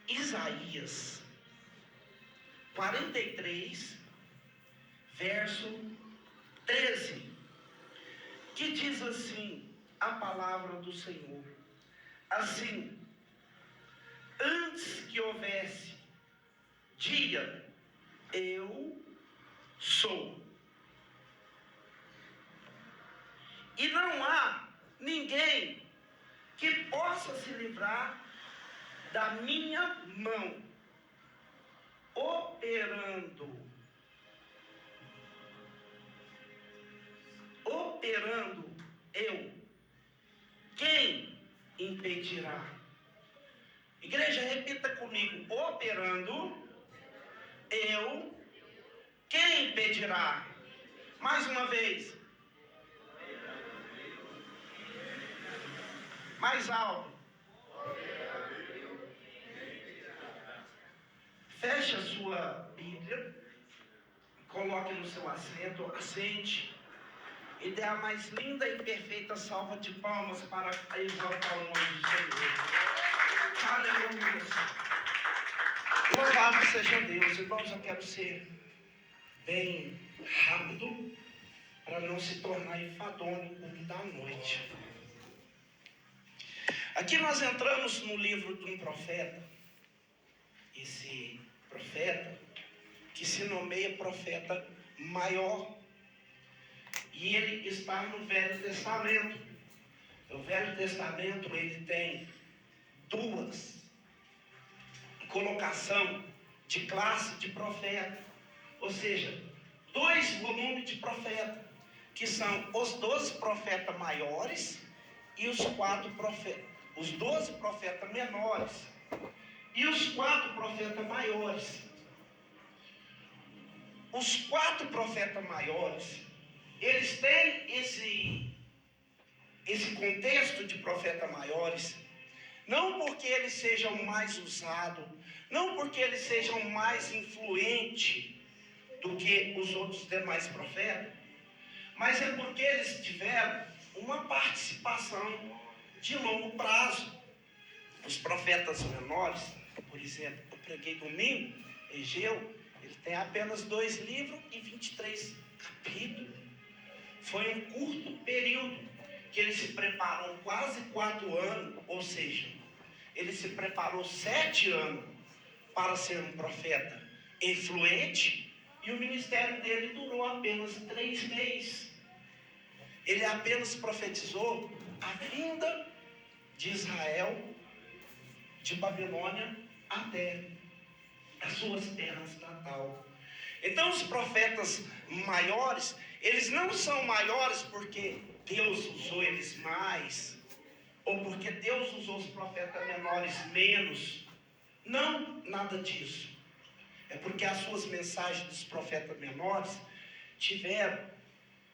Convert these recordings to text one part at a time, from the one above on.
Isaías 43, verso 13, que diz assim a palavra do Senhor: assim, antes que houvesse dia, eu sou, e não há ninguém que possa se livrar da minha mão, operando eu, quem impedirá? Igreja, repita comigo: operando eu, quem impedirá? Mais uma vez, mais alto. Feche a sua Bíblia, coloque no seu assento, assente e dê a mais linda e perfeita salva de palmas para exaltar o nome do Senhor. Aleluia. Louvado seja Deus. Irmãos, eu quero ser bem rápido para não se tornar enfadonho o culto da noite. Aqui nós entramos no livro de um profeta. Esse profeta que se nomeia profeta maior, e ele está no Velho Testamento. O Velho Testamento, ele tem duas colocação de classe de profeta, ou seja, 2 volumes de profeta, que são os 12 profetas maiores e os 4 profetas, os 12 profetas menores e os 4 profetas maiores. Os 4 profetas maiores, eles têm esse contexto de profetas maiores, não porque eles sejam mais usados, não porque eles sejam mais influentes do que os outros demais profetas, mas é porque eles tiveram uma participação de longo prazo. Os profetas menores, por exemplo, eu preguei domingo, Egeu, ele tem apenas 2 livros e 23 capítulos. Foi um curto período que ele se preparou, quase 4 anos, ou seja, ele se preparou 7 anos para ser um profeta influente, e o ministério dele durou apenas 3 meses. Ele apenas profetizou a vinda de Israel de Babilônia até as suas terras natal. Então os profetas maiores, eles não são maiores porque Deus usou eles mais, ou porque Deus usou os profetas menores menos. Não, nada disso. É porque as suas mensagens dos profetas menores tiveram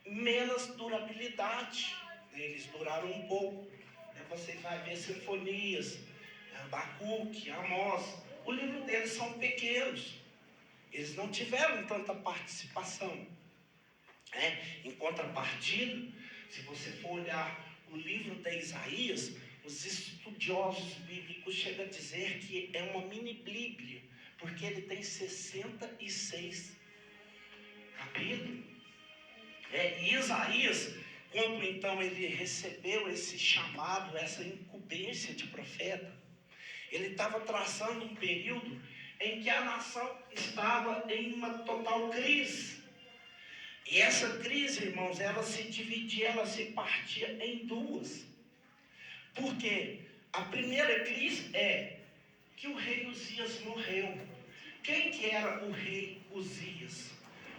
menos durabilidade. Eles duraram um pouco. Você vai ver Sinfonias, Abacuque, Amós. O livro deles são pequenos. Eles não tiveram tanta participação. Em contrapartida, se você for olhar o livro de Isaías, os estudiosos bíblicos chegam a dizer que é uma mini Bíblia, porque ele tem 66 capítulos. E Isaías, quando então ele recebeu esse chamado, essa incumbência de profeta, ele estava traçando um período em que a nação estava em uma total crise. E essa crise, irmãos, ela se dividia, ela se partia em 2. Por quê? A primeira crise é que o rei Uzias morreu. Quem que era o rei Uzias?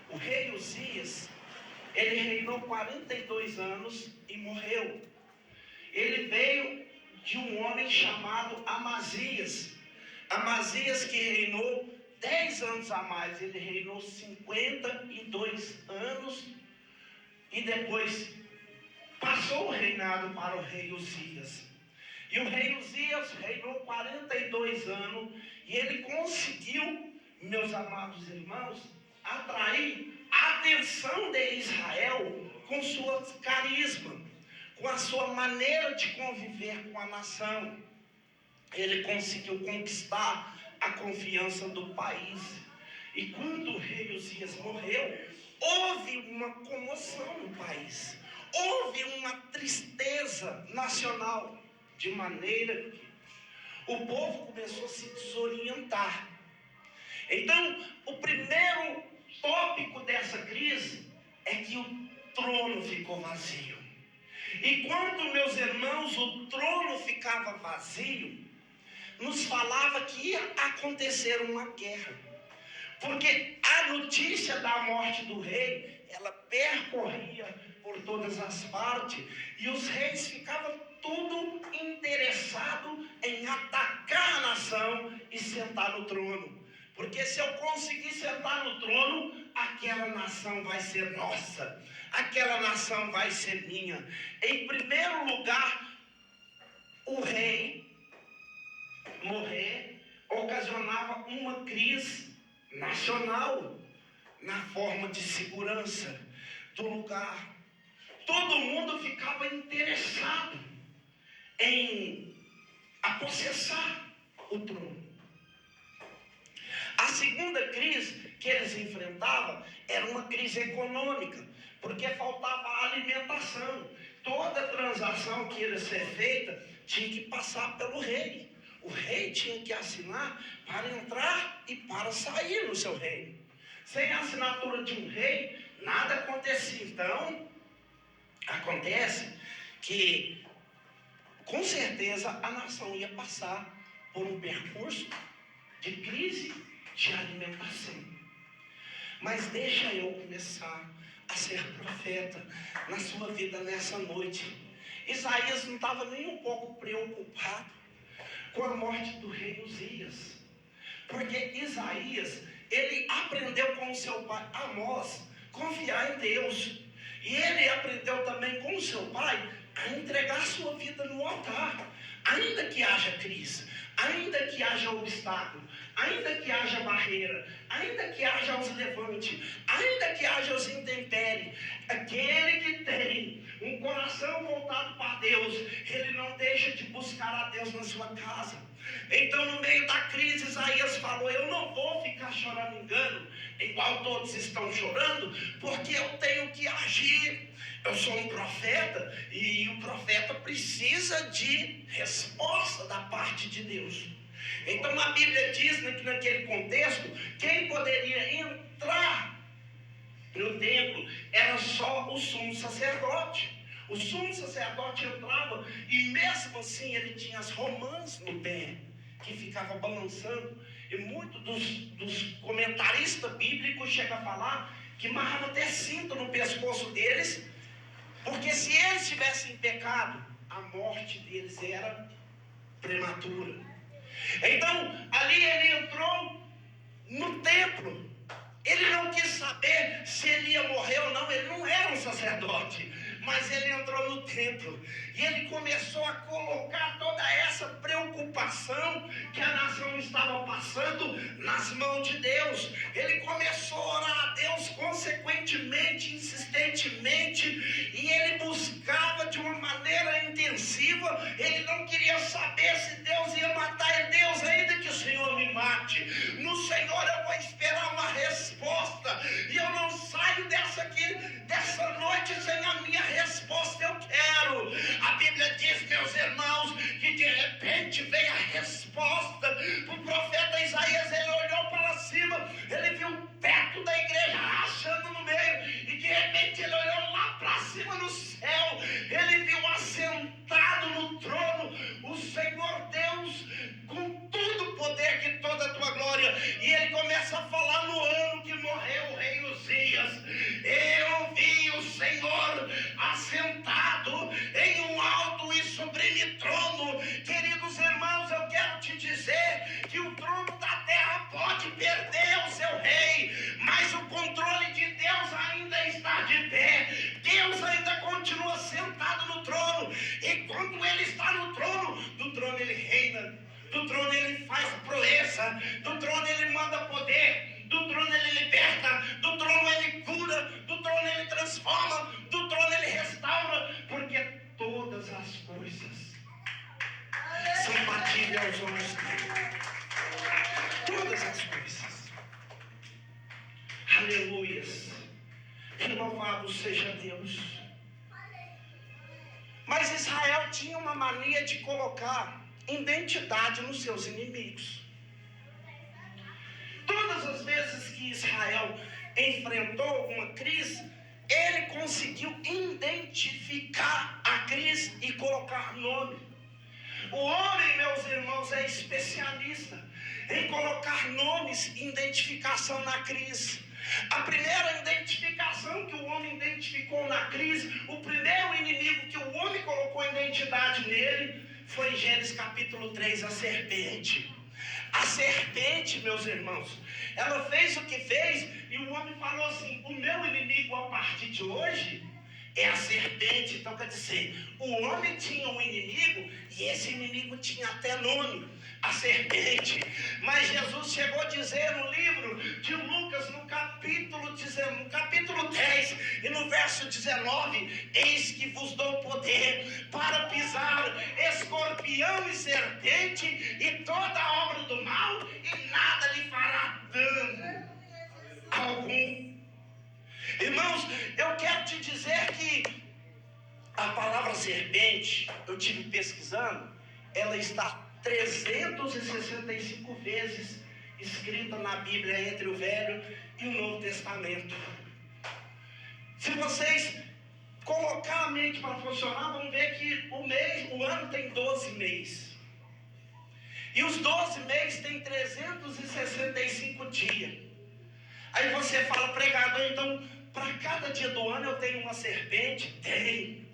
O rei Uzias, ele reinou 42 anos e morreu. Ele veio de um homem chamado Amazias. Amazias que reinou 10 anos a mais. Ele reinou 52 anos e depois passou o reinado para o rei Uzias. E o rei Uzias reinou 42 anos e ele conseguiu, meus amados irmãos, atrair a atenção de Israel com sua carisma, com a sua maneira de conviver com a nação. Ele conseguiu conquistar a confiança do país. E quando o rei Uzias morreu, houve uma comoção no país. Houve uma tristeza nacional, de maneira que o povo começou a se desorientar. Então, o primeiro tópico dessa crise é que o trono ficou vazio. E quando, meus irmãos, o trono ficava vazio, nos falava que ia acontecer uma guerra. Porque a notícia da morte do rei, ela percorria por todas as partes, e os reis ficavam tudo interessados em atacar a nação e sentar no trono. Porque se eu conseguir sentar no trono, aquela nação vai ser nossa, aquela nação vai ser minha. Em primeiro lugar, o rei morrer ocasionava uma crise nacional na forma de segurança do lugar. Todo mundo ficava interessado em apossessar o trono. A segunda crise que eles enfrentavam era uma crise econômica, porque faltava alimentação. Toda transação que ia ser feita tinha que passar pelo rei. O rei tinha que assinar para entrar e para sair no seu reino. Sem a assinatura de um rei, nada acontecia. Então, acontece que, com certeza, a nação ia passar por um percurso de crise de alimentação. Mas deixa eu começar a ser profeta na sua vida nessa noite. Isaías não estava nem um pouco preocupado com a morte do rei Uzias, porque Isaías, ele aprendeu com o seu pai Amós confiar em Deus, e ele aprendeu também com o seu pai a entregar sua vida no altar. Ainda que haja crise, ainda que haja obstáculo, ainda que haja barreira, ainda que haja os levantes, ainda que haja os intempéries, aquele que tem um coração voltado para Deus, ele não deixa de buscar a Deus na sua casa. Então, no meio da crise, Isaías falou: eu não vou ficar chorando engano, igual todos estão chorando, porque eu tenho que agir. Eu sou um profeta, e o profeta precisa de resposta da parte de Deus. Então a Bíblia diz que naquele contexto, quem poderia entrar no templo era só o sumo sacerdote. O sumo sacerdote entrava, e mesmo assim ele tinha as romãs no pé, que ficava balançando. E muitos dos comentaristas bíblicos chegam a falar que amarravam até cinto no pescoço deles, porque se eles tivessem pecado, a morte deles era prematura. Então, ali ele entrou no templo. Ele não quis saber se ele ia morrer ou não. Ele não era um sacerdote, mas ele entrou no templo e ele começou a colocar toda essa preocupação que a nação estava passando nas mãos de Deus. Ele começou a orar a Deus consequentemente, insistentemente, e ele buscava de uma maneira intensiva. Ele não queria saber se Deus ia matar ele. Deus, ainda que o Senhor me mate, no Senhor eu vou esperar uma resposta, e eu não saio dessa noite sem a minha resposta. Eu quero. A Bíblia diz, meus irmãos, que de repente veio a resposta para o profeta Isaías. Ele olhou para cima, ele viu o teto da igreja rachando no meio, e de repente ele olhou lá para cima no céu. Ele viu assentado no trono o Senhor Deus, com todo o poder de toda a tua glória. E ele começa a falar no ano que morreu o rei Uzias: eu vi o Senhor assentado em um alto e sublime trono. Queridos irmãos, eu quero te dizer que o trono da terra pode perder o seu rei, mas o controle de Deus ainda está de pé. Deus ainda continua sentado no trono, e quando ele está no trono, do trono ele reina, do trono ele faz proeza, do trono ele manda poder, do trono ele liberta, do trono ele cura, do trono ele transforma, do trono ele restaura, porque todas as coisas são batíveis aos olhos dele. Aleluias. Louvado seja Deus. Mas Israel tinha uma mania de colocar identidade nos seus inimigos. Todas as vezes que Israel enfrentou alguma crise, ele conseguiu identificar a crise e colocar nome. O homem, meus irmãos, é especialista em colocar nomes e identificação na crise. A primeira identificação que o homem identificou na crise, o primeiro inimigo que o homem colocou identidade nele, foi em Gênesis capítulo 3, a serpente. A serpente, meus irmãos, ela fez o que fez e o homem falou assim: o meu inimigo a partir de hoje é a serpente. Então quer dizer, o homem tinha um inimigo e esse inimigo tinha até nome, a serpente. Mas Jesus chegou a dizer no livro de Lucas, no capítulo 10 e no verso 19: eis que vos dou poder para pisar escorpião e serpente e toda a obra do mal, e nada lhe fará dano algum. Irmãos, eu quero te dizer que a palavra serpente, eu tive pesquisando, ela está 365 vezes escrita na Bíblia entre o Velho e o Novo Testamento. Se vocês colocar a mente para funcionar, vão ver que o ano tem 12 meses. E os 12 meses tem 365 dias. Aí você fala: pregador, então para cada dia do ano eu tenho uma serpente? Tem.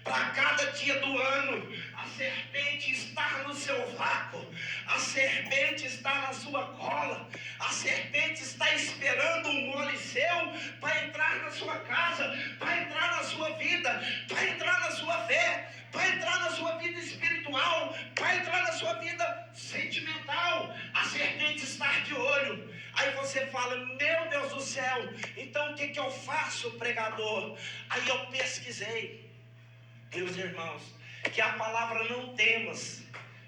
Para cada dia do ano, a serpente está no seu vácuo, a serpente está na sua cola, a serpente está esperando um mole seu para entrar na sua casa, para entrar na sua vida, para entrar na sua fé, para entrar na sua vida espiritual, para entrar na sua vida sentimental. A serpente está de olho. Aí você fala: meu Deus do céu, então o que eu faço, pregador? Aí eu pesquisei, meus irmãos, que a palavra não temas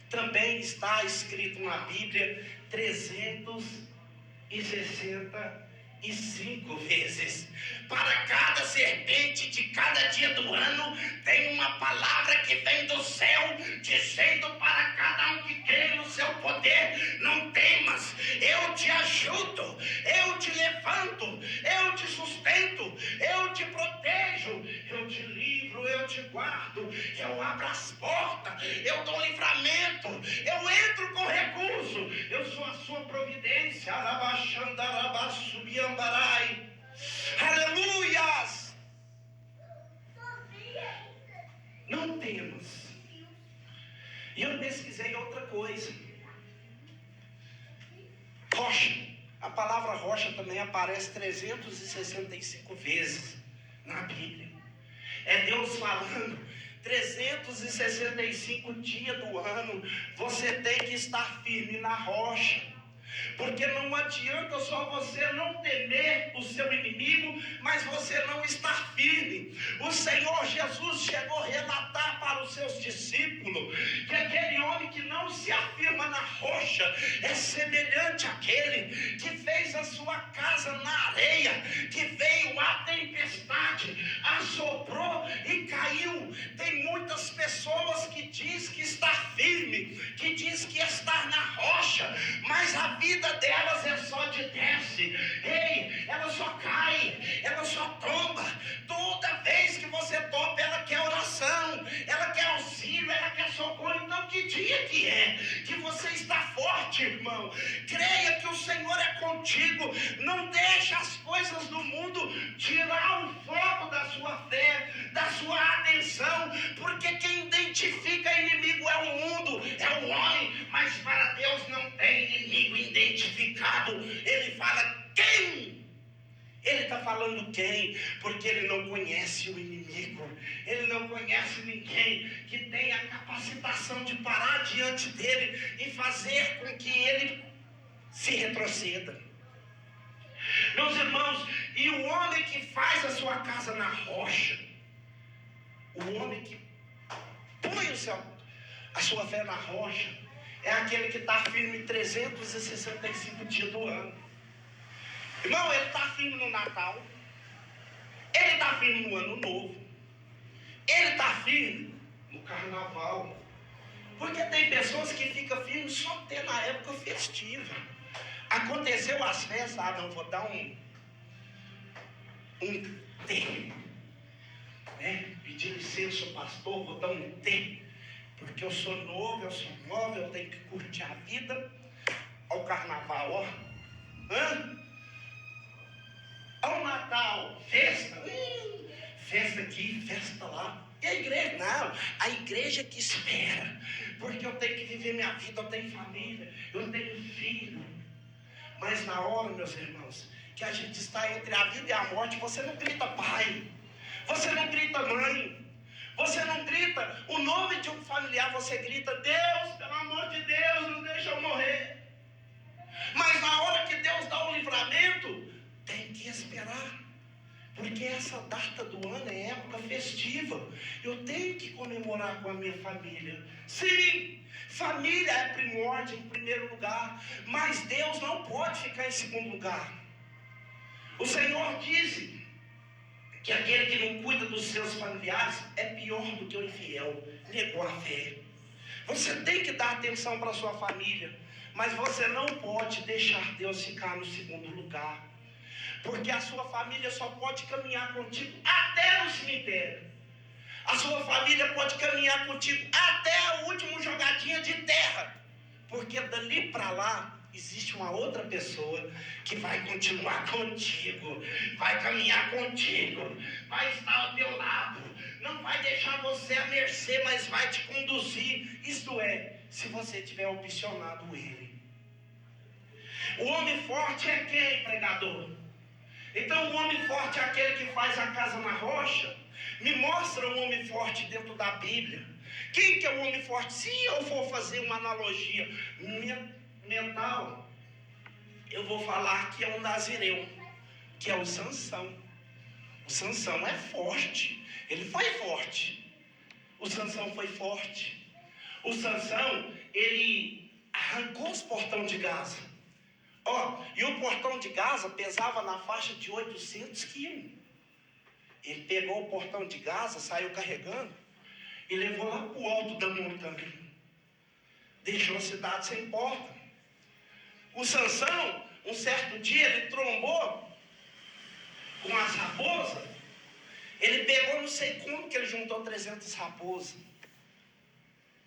também está escrito na Bíblia 365 vezes. Para cada serpente de cada dia do ano tem uma palavra que vem do céu, dizendo para cada um que crê no seu poder: não temas, eu te ajudo, eu te levanto, eu te sustento, eu te protejo, eu te livro, eu te guardo, eu abro as portas, eu dou livramento, eu entro com recurso, eu sou a sua providência. Aleluias! Não temas. E eu pesquisei outra coisa. Rocha. A palavra rocha também aparece 365 vezes na Bíblia. É Deus falando: 365 dias do ano você tem que estar firme na rocha. Porque não adianta só você não temer o seu inimigo, mas você não estar firme. O Senhor Jesus chegou a relatar para os seus discípulos que aquele homem que não se afirma na rocha é semelhante àquele que fez a sua casa na areia, que veio a tempestade, assoprou e caiu. Tem muitas pessoas que diz que está firme, que diz que está na rocha, mas a vida delas é só de desce. Ei, ela só cai, ela só tomba. Toda vez que você topa, ela quer oração, ela quer auxílio, ela quer socorro. Então que dia que é que você está forte, irmão? Creia que o Senhor é contigo. Não deixe as coisas do mundo tirar o foco da sua fé, da sua atenção, porque quem identifica inimigo é o mundo, é o homem, mas para Deus não tem inimigo identificado. Ele fala: quem? Ele está falando quem? Porque ele não conhece o inimigo. Ele não conhece ninguém que tenha a capacitação de parar diante dele e fazer com que ele se retroceda. Meus irmãos, e o homem que faz a sua casa na rocha, o homem que põe a sua fé na rocha, é aquele que está firme 365 dias do ano. Irmão, ele está firme no Natal. Ele está firme no Ano Novo. Ele está firme no Carnaval. Porque tem pessoas que ficam firmes só até na época festiva. Aconteceu as festas, não, vou dar um T. Né? Pedir licença ao pastor, vou dar um T. Porque eu sou novo, eu sou nova, eu tenho que curtir a vida. Olha o Carnaval, ó. Olha o Natal, festa. Festa aqui, festa lá. E a igreja? Não, a igreja que espera. Porque eu tenho que viver minha vida, eu tenho família, eu tenho filho. Mas na hora, meus irmãos, que a gente está entre a vida e a morte, você não grita pai, você não grita mãe, você não grita o nome de um familiar, você grita: Deus, pelo amor de Deus, não deixa eu morrer. Mas na hora que Deus dá o livramento, tem que esperar. Porque essa data do ano é época festiva. Eu tenho que comemorar com a minha família. Sim, família é primórdio em primeiro lugar. Mas Deus não pode ficar em segundo lugar. O Senhor disse que aquele que não cuida dos seus familiares é pior do que o infiel. Negou a fé. Você tem que dar atenção para a sua família. Mas você não pode deixar Deus ficar no segundo lugar. Porque a sua família só pode caminhar contigo até no cemitério. A sua família pode caminhar contigo até a última jogadinha de terra. Porque dali para lá existe uma outra pessoa que vai continuar contigo, vai caminhar contigo, vai estar ao teu lado, não vai deixar você à mercê, mas vai te conduzir. Isto é, se você tiver opcionado ele. O homem forte é quem, pregador? Então o homem forte é aquele que faz a casa na rocha. Me mostra um homem forte dentro da Bíblia. Quem que é o homem forte? Se eu for fazer uma analogia mental, eu vou falar que é um nazireu, que é o Sansão. O Sansão é forte. Ele foi forte. O Sansão foi forte. O Sansão, ele arrancou os portões de Gaza. E o portão de Gaza pesava na faixa de 800 quilos. Ele pegou o portão de Gaza, saiu carregando e levou lá para o alto da montanha. Deixou a cidade sem porta. O Sansão, um certo dia, ele trombou com as raposas. Ele pegou, não sei como que ele juntou 300 raposas.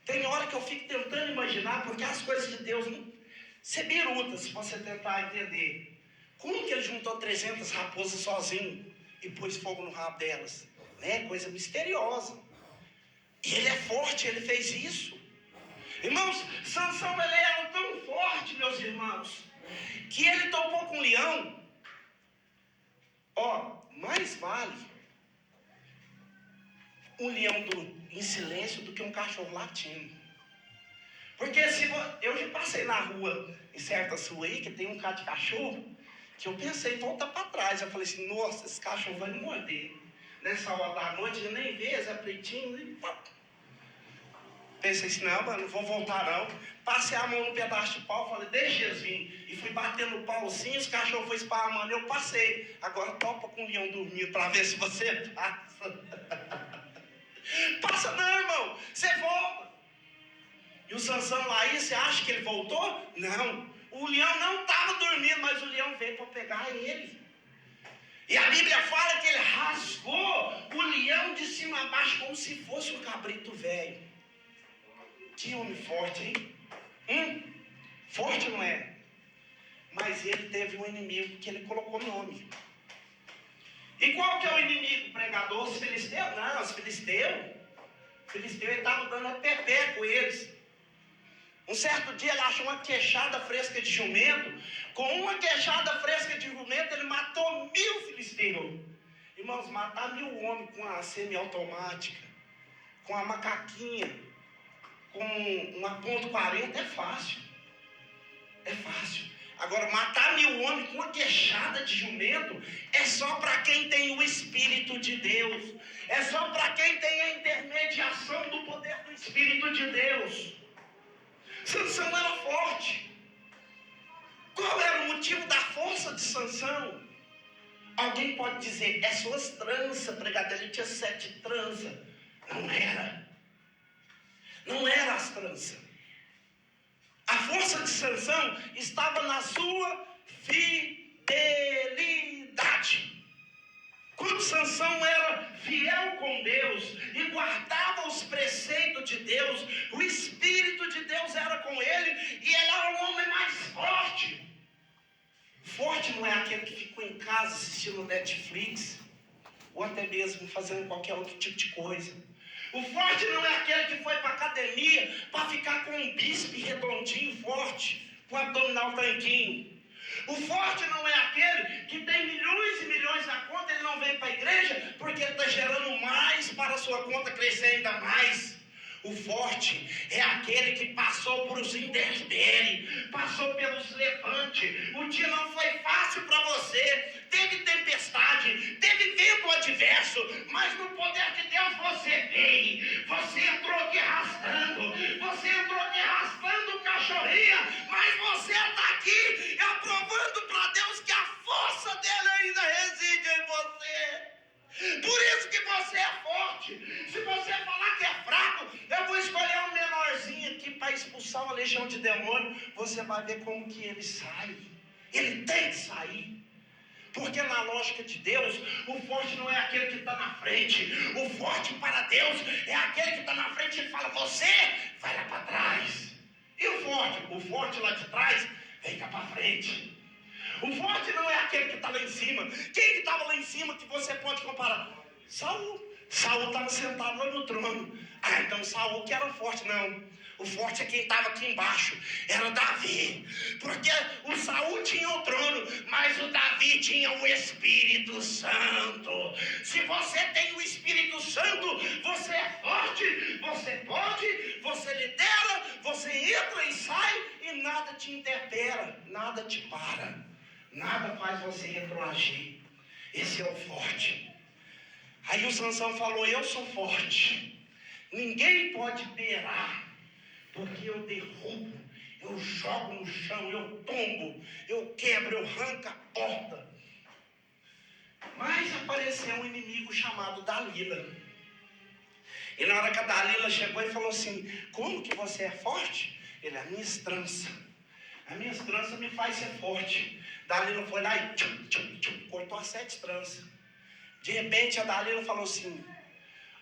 Tem hora que eu fico tentando imaginar, porque as coisas de Deus não... Você biruta se você tentar entender. Como que ele juntou 300 raposas sozinho e pôs fogo no rabo delas? Né? Coisa misteriosa. E ele é forte, ele fez isso. Irmãos, Sansão, ele era tão forte, meus irmãos, que ele topou com um leão. Mais vale um leão em silêncio do que um cachorro latindo. Porque eu já passei na rua, em certas ruas aí, que tem um cara de cachorro, que eu pensei em voltar para trás. Eu falei assim: nossa, esse cachorro vai me morder. Nessa hora da noite, eu nem vejo, é pretinho. Pensei assim: não, mano, não vou voltar não. Passei a mão no pedaço de pau, falei: deixa eles vir. E fui batendo o pauzinho, os cachorros foram esparramando, eu passei. Agora topa com o leão dormindo para ver se você passa. Passa não, irmão, você volta. E o Sansão lá, você acha que ele voltou? Não. O leão não estava dormindo, mas o leão veio para pegar ele. E a Bíblia fala que ele rasgou o leão de cima a baixo, como se fosse um cabrito velho. Que homem forte, hein? Forte não é? Mas ele teve um inimigo que ele colocou nome. E qual que é o inimigo, pregador? Os filisteus? Não, os filisteus. O filisteu estava dando a pepé com eles. Um certo dia ele achou uma queixada fresca de jumento. Com uma queixada fresca de jumento ele matou 1000 filisteus. Irmãos, matar 1000 homens com a semiautomática, com a macaquinha, com uma .40 é fácil. É fácil. Agora, matar 1000 homens com uma queixada de jumento é só para quem tem o Espírito de Deus. É só para quem tem a intermediação do poder do Espírito de Deus. Sansão era forte. Qual era o motivo? motivo da força de Sansão. Alguém pode dizer, é suas tranças, pregador, ele tinha 7 tranças. Não era. Não era as tranças. A força de Sansão estava na sua fidelidade. Quando Sansão era fiel com Deus e guardava os preceitos de Deus, o Espírito de Deus era com ele e ele era o homem mais forte. Forte não é aquele que ficou em casa assistindo Netflix, ou até mesmo fazendo qualquer outro tipo de coisa. O forte não é aquele que foi para a academia para ficar com um bíceps redondinho forte, com o abdominal tanquinho. O forte não é aquele que tem milhões e milhões na conta, ele não vem para a igreja porque ele está gerando mais para a sua conta crescer ainda mais. O forte é aquele que passou por os intempéries, passou pelos levantes. O dia não foi fácil para você, teve tempestade, teve vento adverso, mas no poder de Deus você veio. Você entrou aqui arrastando, cachorrinha, mas você está aqui aprovando para Deus que a força dele ainda reside em você. Por isso que você é forte. Se você falar que é fraco, eu vou escolher um menorzinho aqui para expulsar uma legião de demônio. Você vai ver como que ele sai. Ele tem que sair. Porque na lógica de Deus, o forte não é aquele que está na frente. O forte para Deus é aquele que está na frente e fala, você vai lá para trás. E o forte lá de trás, vem cá para frente. O forte não é aquele que está lá em cima. Quem que estava lá em cima que você pode comparar? Saul. Saul estava sentado lá no trono. Ah, então Saul que era forte. Não. O forte é quem estava aqui embaixo. Era Davi. Porque o Saul tinha o trono, mas o Davi tinha o Espírito Santo. Se você tem o Espírito Santo, você é forte, você pode, você lidera, você entra e sai e nada te interpela, nada te para. Nada faz você retroagir. Esse é o forte. Aí o Sansão falou, eu sou forte. Ninguém pode beirar, porque eu derrubo, eu jogo no chão, eu tombo, eu quebro, eu arranco a porta. Mas apareceu um inimigo chamado Dalila. E na hora que a Dalila chegou e falou assim, como que você é forte? Ele, a minha estrança. A minha estrança me faz ser forte. Dalila foi lá e cortou as 7 tranças. De repente a Dalila falou assim,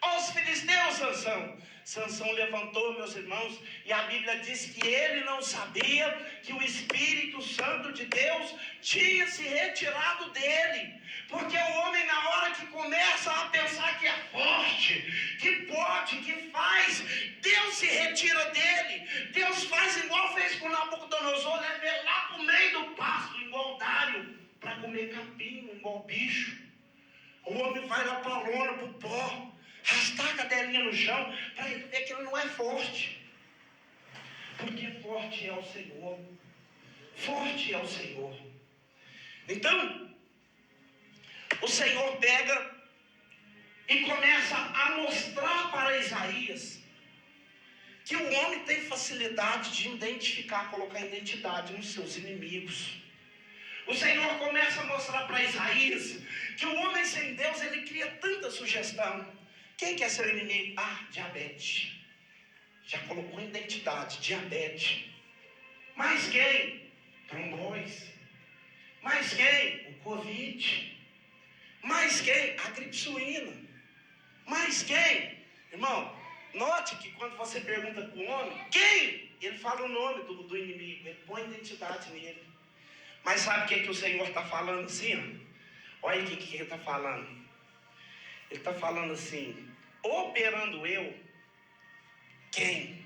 ó os filisteus, Sansão. Sansão levantou, meus irmãos, e a Bíblia diz que ele não sabia que o Espírito Santo de Deus tinha se retirado dele. Porque o homem, na hora que começa a pensar que é forte, que pode, que faz, Deus se retira dele. Deus faz igual fez com Nabucodonosor, leva ele lá para o meio do pasto, igual Dário, para comer capim, igual bicho. O homem vai lá para a lona, para o pó, arrastar a cadelinha no chão, para ele ver que ele não é forte. Porque forte é o Senhor. Forte é o Senhor. Então, o Senhor pega e começa a mostrar para Isaías que o homem tem facilidade de identificar, colocar identidade nos seus inimigos. O Senhor começa a mostrar para Isaías que o homem sem Deus, ele cria tanta sugestão. Quem que é seu inimigo? Ah, diabetes. Já colocou identidade, diabetes. Mais quem? Trombose. Mais quem? O Covid. Mais quem? A gripe suína. Mais quem? Irmão, note que quando você pergunta para o homem, quem? Ele fala o nome do inimigo, ele põe identidade nele. Mas sabe o que o Senhor está falando assim? Olha o que ele está falando. Ele está falando assim, operando eu, quem?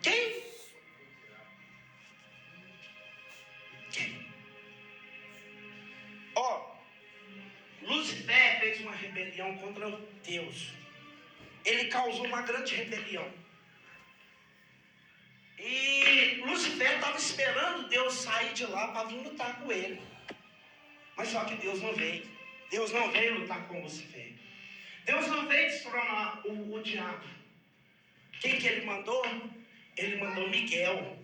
Quem? Quem? Ó, Lucifer fez uma rebelião contra Deus. Ele causou uma grande rebelião. E Lucifer estava esperando Deus sair de lá para vir lutar com ele. Mas só que Deus não veio. Deus não veio lutar com Lucifer. Deus não veio destronar o diabo. Quem que ele mandou? Ele mandou Miguel.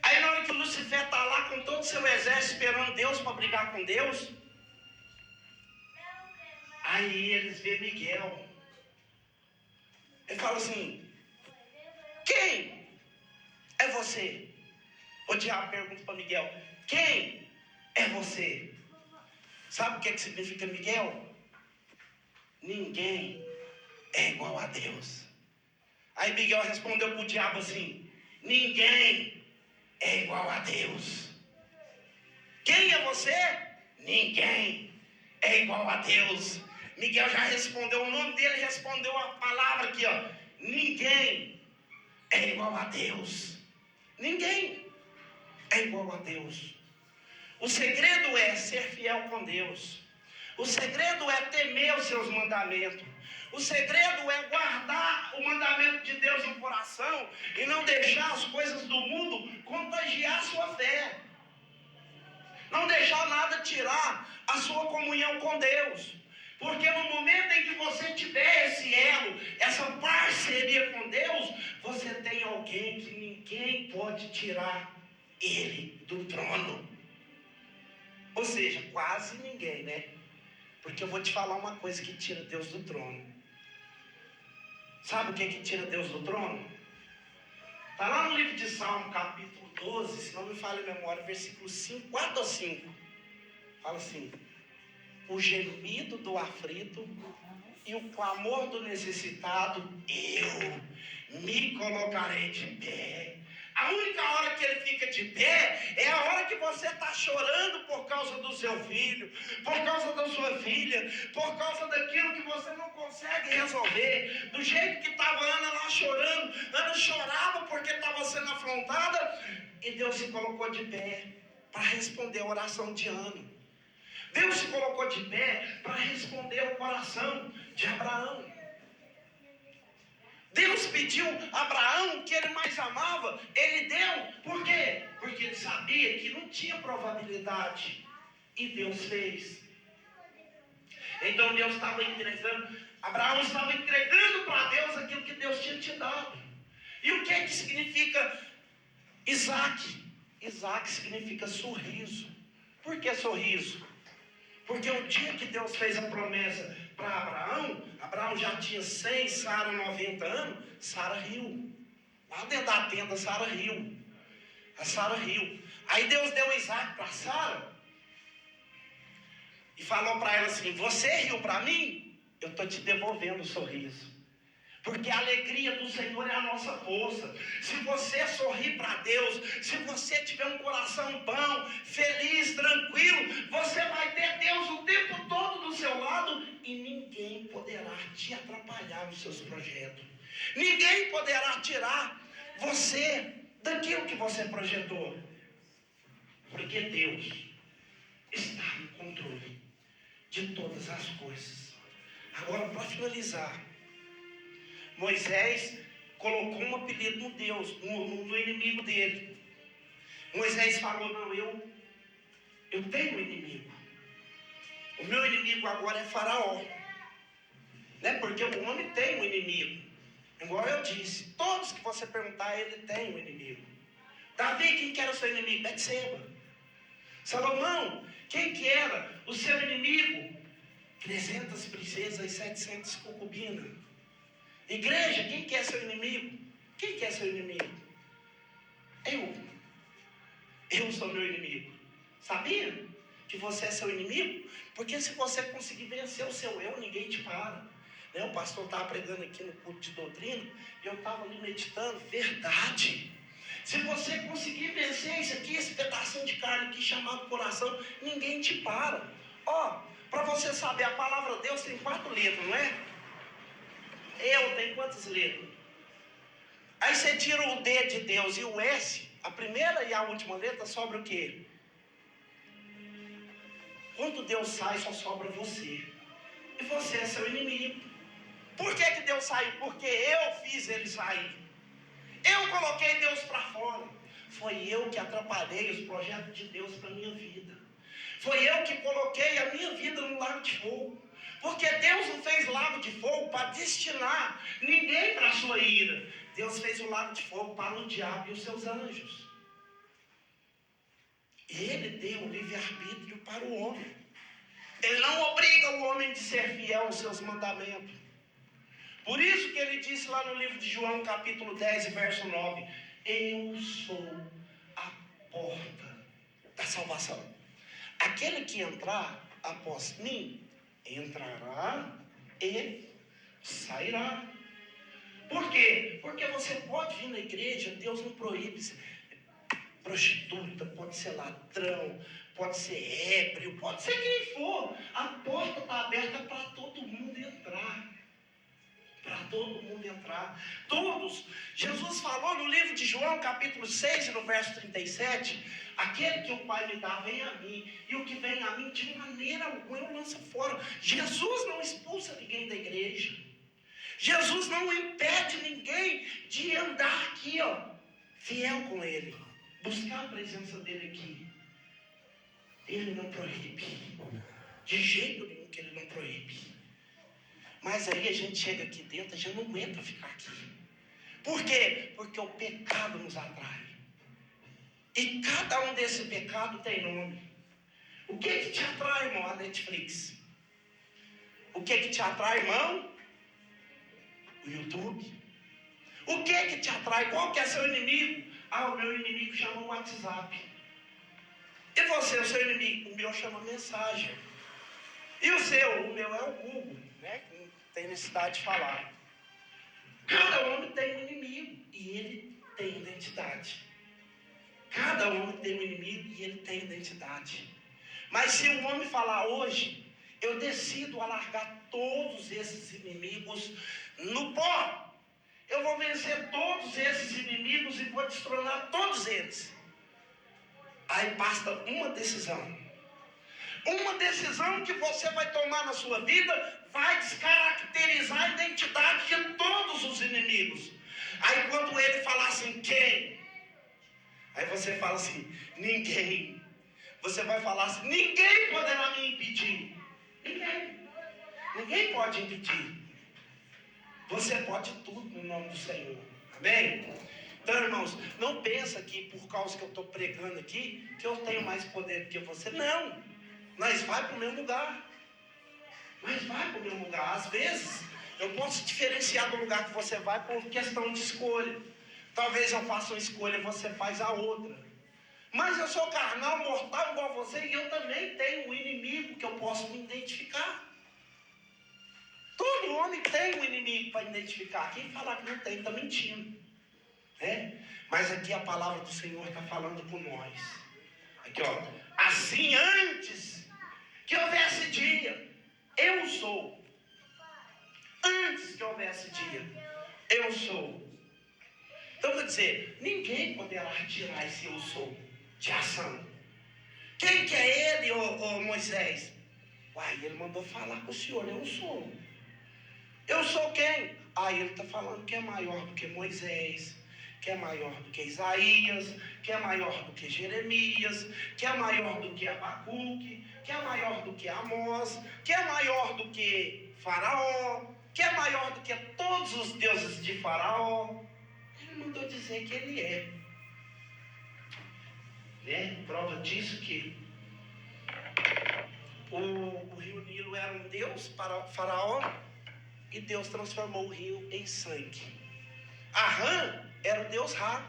Aí na hora que Lucifer o seu exército esperando Deus para brigar com Deus. Aí eles vê Miguel. Ele fala assim: quem é você? O diabo pergunta para Miguel: quem é você? Sabe o que significa Miguel? Ninguém é igual a Deus. Aí Miguel respondeu para o diabo assim: ninguém é igual a Deus. Quem é você? Ninguém é igual a Deus. Miguel já respondeu, o nome dele respondeu a palavra aqui, ó. Ninguém é igual a Deus. Ninguém é igual a Deus. O segredo é ser fiel com Deus. O segredo é temer os seus mandamentos. O segredo é guardar o mandamento de Deus no coração e não deixar as coisas do mundo contagiar a sua fé. Não deixar nada tirar a sua comunhão com Deus. Porque no momento em que você tiver esse elo, essa parceria com Deus, você tem alguém que ninguém pode tirar ele do trono. Ou seja, quase ninguém, né? Porque eu vou te falar uma coisa que tira Deus do trono. Sabe o que tira Deus do trono? Está lá no livro de Salmo, capítulo 12, se não me falha a memória, versículo 5, 4 ou 5. Fala assim: o gemido do aflito e o clamor do necessitado, eu me colocarei de pé. A única hora que ele fica de pé é a hora que você está chorando por causa do seu filho, por causa da sua filha, por causa daquilo que você não consegue resolver. Do jeito que estava Ana lá chorando, Ana chorava porque estava sendo afrontada, e Deus se colocou de pé para responder a oração de Ana. Deus se colocou de pé para responder o coração de Abraão. Deus pediu a Abraão o que ele mais amava, ele deu. Por quê? Porque ele sabia que não tinha probabilidade. E Deus fez. Então Deus estava entregando, Abraão estava entregando para Deus aquilo que Deus tinha te dado. E o que significa Isaac? Isaac significa sorriso. Por que sorriso? Porque o dia que Deus fez a promessa para Abraão, Abraão já tinha 100, Sara 90 anos, Sara riu. Lá dentro da tenda, Sara riu. A Sara riu. Aí Deus deu Isaac para Sara e falou para ela assim: você riu para mim? Eu estou te devolvendo o sorriso. Porque a alegria do Senhor é a nossa força. Se você sorrir para Deus, se você tiver um coração bom, feliz, tranquilo, você vai ter Deus o tempo todo do seu lado e ninguém poderá te atrapalhar nos seus projetos. Ninguém poderá tirar você daquilo que você projetou. Porque Deus está no controle de todas as coisas. Agora, para finalizar, Moisés colocou um apelido no Deus, no inimigo dele. Moisés falou: não, eu tenho um inimigo. O meu inimigo agora é Faraó. Né? Porque o homem tem um inimigo. Igual eu disse, todos que você perguntar, ele tem um inimigo. Davi, quem que era o seu inimigo? Betseba. Salomão, quem que era o seu inimigo? 300 princesas e 700 concubinas. Igreja, quem que é seu inimigo? Quem que é seu inimigo? Eu sou meu inimigo. Sabia que você é seu inimigo? Porque se você conseguir vencer o seu eu, ninguém te para. Né? O pastor estava pregando aqui no culto de doutrina e eu estava ali meditando. Verdade. Se você conseguir vencer isso aqui, esse pedacinho de carne aqui chamado coração, ninguém te para. Ó, para você saber, a palavra Deus tem 4 letras, não é? Eu tem quantas letras? Aí você tira o D de Deus e o S, a primeira e a última letra, sobra o quê? Quando Deus sai, só sobra você. E você é seu inimigo. Por que Deus saiu? Porque eu fiz ele sair. Eu coloquei Deus para fora. Foi eu que atrapalhei os projetos de Deus para a minha vida. Foi eu que coloquei a minha vida no lago de fogo. Porque Deus não fez lago de fogo para destinar ninguém para a sua ira. Deus fez o lago de fogo para o diabo e os seus anjos. Ele ele deu livre-arbítrio para o homem. Ele não obriga o homem de ser fiel aos seus mandamentos. Por isso que ele disse lá no livro de João, capítulo 10, verso 9: eu sou a porta da salvação. Aquele que entrar após mim, entrará e sairá. Por quê? Porque você pode vir na igreja, Deus não proíbe prostituta, pode ser ladrão, pode ser ébrio, pode ser quem for. A porta está aberta para todo mundo entrar. Para todo mundo entrar. Todos. Jesus falou no livro de João, capítulo 6, no verso 37, aquele que o Pai me dá, vem a mim, e o que vem a mim, de maneira alguma eu lanço fora. Jesus não expulsa ninguém da igreja. Jesus não impede ninguém de andar aqui, fiel com Ele, buscar a presença dEle aqui. Ele não proíbe, de jeito nenhum que Ele não proíbe. Mas aí a gente chega aqui dentro, a gente não aguenta ficar aqui. Por quê? Porque o pecado nos atrai. E cada um desse pecado tem nome. O que te atrai, irmão? A Netflix. O que te atrai, irmão? O YouTube. O que te atrai? Qual que é seu inimigo? O meu inimigo chama o WhatsApp. E você, o seu inimigo? O meu chama mensagem. E o seu? O meu é o Google, né? Que não tem necessidade de falar. Cada homem tem um inimigo e ele tem identidade. Cada homem tem um inimigo e ele tem identidade. Mas se o homem falar hoje, eu decido alargar todos esses inimigos no pó. Eu vou vencer todos esses inimigos e vou destronar todos eles. Aí basta uma decisão. Uma decisão que você vai tomar na sua vida vai descaracterizar a identidade de todos os inimigos. Aí quando ele falar assim, quem? Aí você fala assim, ninguém. Você vai falar assim, ninguém poderá me impedir. Ninguém. Ninguém pode impedir. Você pode tudo no nome do Senhor. Amém? Então, irmãos, não pensa que por causa que eu estou pregando aqui, que eu tenho mais poder do que você. Não. Nós vai para o mesmo lugar. Nós vai para o mesmo lugar. Às vezes, eu posso diferenciar do lugar que você vai por questão de escolha. Talvez eu faça uma escolha e você faz a outra. Mas eu sou carnal, mortal igual você, e eu também tenho um inimigo que eu posso me identificar. Todo homem tem um inimigo para identificar. Quem falar que não tem, está mentindo. Mas aqui a palavra do Senhor está falando com nós. Aqui, assim antes que houvesse dia, eu sou. Antes que houvesse dia, eu sou. Então, vou dizer, ninguém poderá tirar esse eu sou de ação. Quem que é ele, ô Moisés? Ele mandou falar com o Senhor, eu sou. Eu sou quem? Ele está falando que é maior do que Moisés, que é maior do que Isaías, que é maior do que Jeremias, que é maior do que Abacuque, que é maior do que Amós, que é maior do que Faraó, que é maior do que todos os deuses de Faraó. Ele mandou dizer que ele é. Prova disso que o rio Nilo era um deus para Faraó e Deus transformou o rio em sangue. Arã era o deus Ra.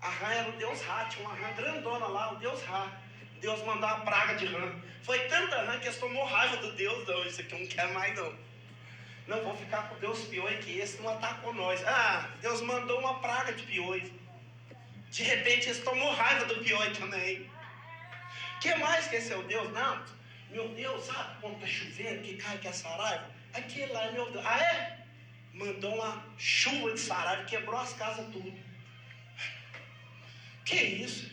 Arã era o deus Ra, tinha uma rã grandona lá, o deus Ra. Deus mandou a praga de rã. Foi tanta rã que eles tomou raiva do Deus. Não, isso aqui eu não quero mais não. Não vou ficar com Deus piolho, que esse não atacou nós. Deus mandou uma praga de piolho. De repente eles tomou raiva do piolho também. Que mais que esse é o Deus? Não, meu Deus, sabe quando está chovendo, que cai que é saraiva? Aquele lá é meu Deus. Mandou uma chuva de saraiva, quebrou as casas tudo. Que isso?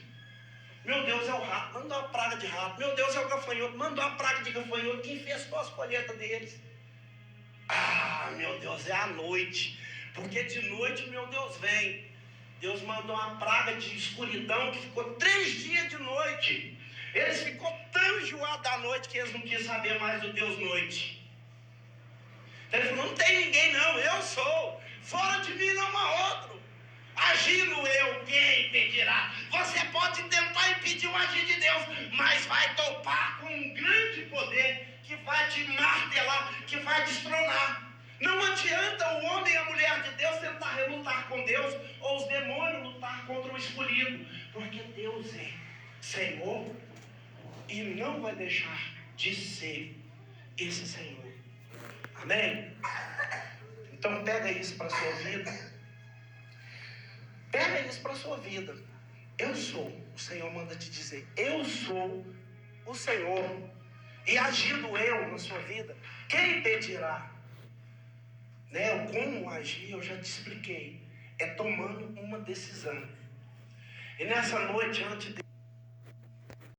Meu Deus é o rato, mandou uma praga de rato. Meu Deus é o gafanhoto, mandou uma praga de gafanhoto que infestou as colheitas deles. Meu Deus, é a noite. Porque de noite meu Deus vem. Deus mandou uma praga de escuridão que ficou 3 dias de noite. Eles ficou tão enjoados da noite que eles não queriam saber mais do Deus noite. Então ele falou, não tem ninguém não, eu sou. Fora de mim não há outro. Agindo eu, quem impedirá? Você pode tentar impedir o agir de Deus, mas vai topar com um grande poder que vai te martelar, que vai destronar. Não adianta o homem e a mulher de Deus tentar relutar com Deus, ou os demônios lutar contra o escolhido, porque Deus é Senhor e não vai deixar de ser esse Senhor. Amém? Então pega isso para a sua vida. Pega isso para a sua vida. Eu sou, o Senhor manda te dizer, eu sou o Senhor. E agindo eu na sua vida, quem impedirá? Né? Como agir, eu já te expliquei. É tomando uma decisão. E nessa noite, antes de